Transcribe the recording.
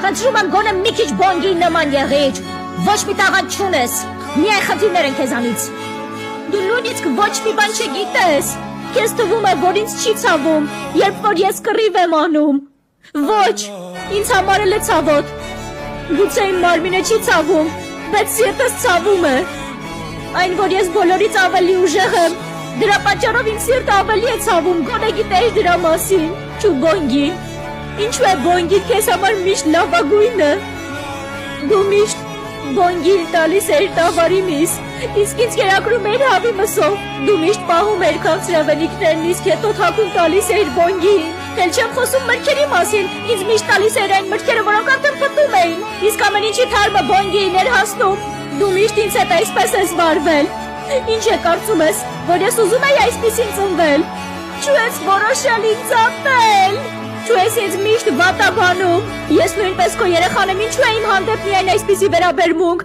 Խնդրում եմ գոնե մի քիչ բոնգի նման եղիր։ Ոչ մի տաղանդ չունես։ Միայն խնդիրներ են քեզանից։ Դու նույնիսկ ոչ մի բան չգիտես։ Քեզ թվում է, որ ինձ չի ցավում, երբ որ ես կռիվ եմ անում։ Ոչ, ինձ համար էլ է ցավոտ։ Գուցե իմ մարմինը չի ցավում, բայց սիրտս ցավում է։ Այն, որ ես բոլորից ավելի ուժեղ եմ, դրա պատճառով ինձ սիրտը ավելի է ցավում, գոնե գիտեի դրա մասին։ Չու բոնգի։ Ինչու է բոնգին քեզ համար միշտ լավագույնը։ Դու միշտ բոնգի տալիս էր տավարի միս, իսկ ինձ կերակրում էր հավի մսով։ Դու միշտ պահում էր քաղցրավենիքներն, իսկ հետո թաքուն տալիս էր բոնգին։ Էլ չեմ խոսում մրգերի մասին, ինձ միշտ տալիս էր այն մրգերը, որոնք արդեն փտում էին, իսկ ամեն ինչի թարմը բոնգին էր հասնում։ Դու միշտ ինձ հետ այսպես ես վարվել։ Ինչ է կարծում ես, որ ես ուզում եի այսպիսին ծնվել։ Չու ես որոշել ինձ ապել։ Չու ես ինձ միշտ վատաբանում։ Ես նույնպես քո երեխան եմ, ինչու է իմ հանդեպ միայն այսպիսի վերաբերմունք։